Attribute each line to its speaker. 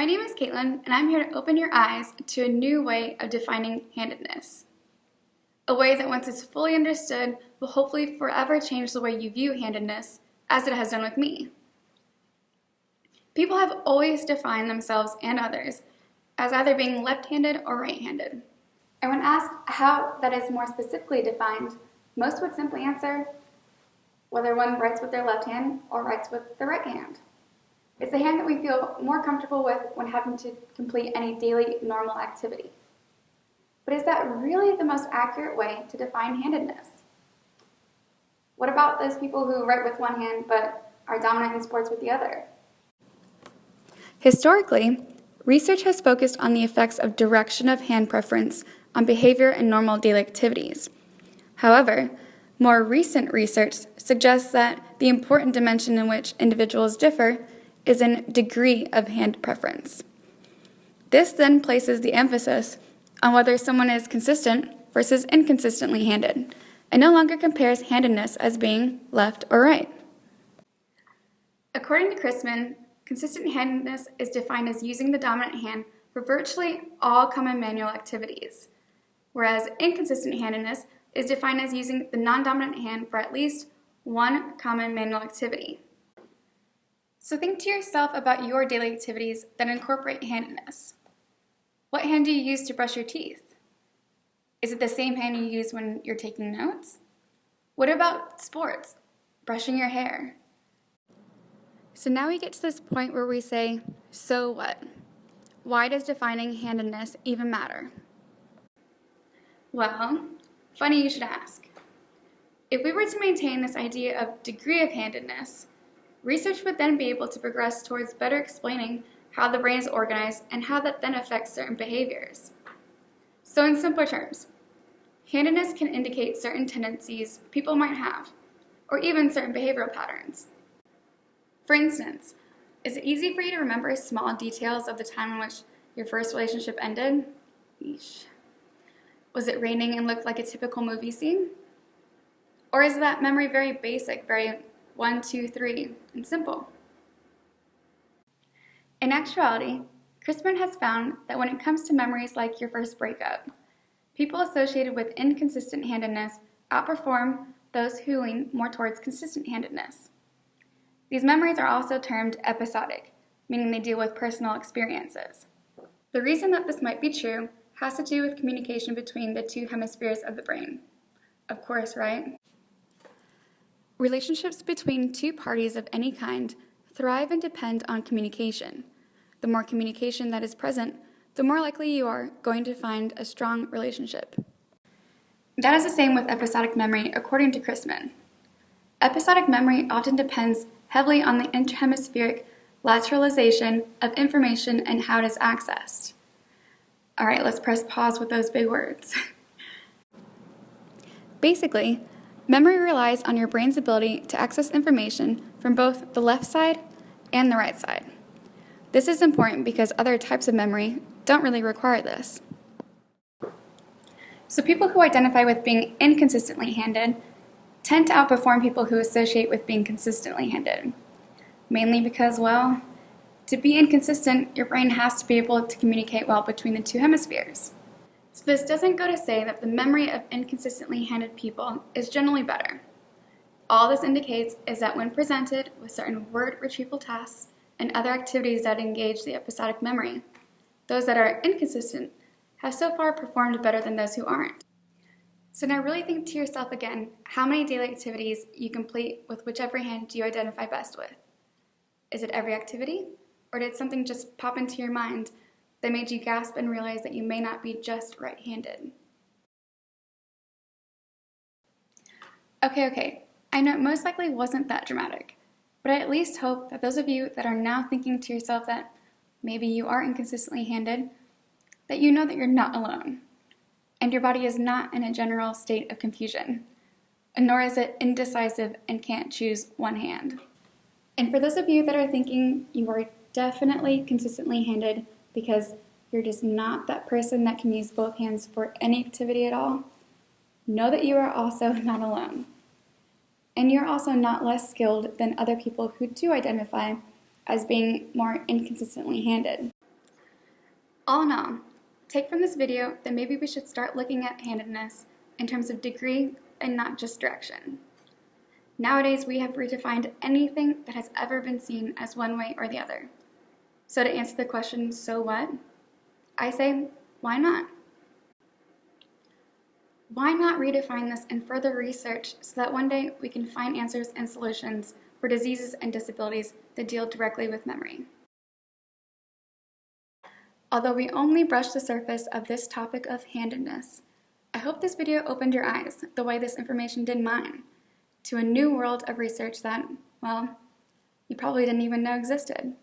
Speaker 1: My name is Caitlin, and I'm here to open your eyes to a new way of defining handedness. A way that, once it's fully understood, will hopefully forever change the way you view handedness, as it has done with me. People have always defined themselves and others as either being left-handed or right-handed. And when asked how that is more specifically defined, most would simply answer whether one writes with their left hand or writes with the right hand. It's the hand that we feel more comfortable with when having to complete any daily normal activity. But is that really the most accurate way to define handedness? What about those people who write with one hand but are dominant in sports with the other? Historically, research has focused on the effects of direction of hand preference on behavior in normal daily activities. However, more recent research suggests that the important dimension in which individuals differ is in degree of hand preference. This then places the emphasis on whether someone is consistent versus inconsistently handed, and no longer compares handedness as being left or right. According to Chrisman, consistent handedness is defined as using the dominant hand for virtually all common manual activities, whereas inconsistent handedness is defined as using the non-dominant hand for at least one common manual activity. So think to yourself about your daily activities that incorporate handedness. What hand do you use to brush your teeth? Is it the same hand you use when you're taking notes? What about sports, brushing your hair? So now we get to this point where we say, so what? Why does defining handedness even matter? Well, funny you should ask. If we were to maintain this idea of degree of handedness, research would then be able to progress towards better explaining how the brain is organized and how that then affects certain behaviors. So in simpler terms, handedness can indicate certain tendencies people might have, or even certain behavioral patterns. For instance, is it easy for you to remember small details of the time in which your first relationship ended? Yeesh. Was it raining and looked like a typical movie scene? Or is that memory very basic, very 1, 2, 3, and simple? In actuality, Chrisman has found that when it comes to memories like your first breakup, people associated with inconsistent handedness outperform those who lean more towards consistent handedness. These memories are also termed episodic, meaning they deal with personal experiences. The reason that this might be true has to do with communication between the two hemispheres of the brain. Of course, right? Relationships between two parties of any kind thrive and depend on communication. The more communication that is present, the more likely you are going to find a strong relationship. That is the same with episodic memory, according to Chrisman. Episodic memory often depends heavily on the interhemispheric lateralization of information and how it is accessed. All right, let's press pause with those big words. Basically, memory relies on your brain's ability to access information from both the left side and the right side. This is important because other types of memory don't really require this. So people who identify with being inconsistently handed tend to outperform people who associate with being consistently handed. Mainly because, well, to be inconsistent, your brain has to be able to communicate well between the two hemispheres. So this doesn't go to say that the memory of inconsistently handed people is generally better. All this indicates is that when presented with certain word retrieval tasks and other activities that engage the episodic memory, those that are inconsistent have so far performed better than those who aren't. So now really think to yourself again how many daily activities you complete with whichever hand you identify best with. Is it every activity? Or did something just pop into your mind that made you gasp and realize that you may not be just right-handed? Okay, I know it most likely wasn't that dramatic, but I at least hope that those of you that are now thinking to yourself that maybe you are inconsistently handed, that you know that you're not alone, and your body is not in a general state of confusion, and nor is it indecisive and can't choose one hand. And for those of you that are thinking you are definitely consistently handed because you're just not that person that can use both hands for any activity at all, know that you are also not alone. And you're also not less skilled than other people who do identify as being more inconsistently handed. All in all, take from this video that maybe we should start looking at handedness in terms of degree and not just direction. Nowadays, we have redefined anything that has ever been seen as one way or the other. So to answer the question, so what? I say, why not? Why not redefine this and further research so that one day we can find answers and solutions for diseases and disabilities that deal directly with memory? Although we only brushed the surface of this topic of handedness, I hope this video opened your eyes, the way this information did mine, to a new world of research that, well, you probably didn't even know existed.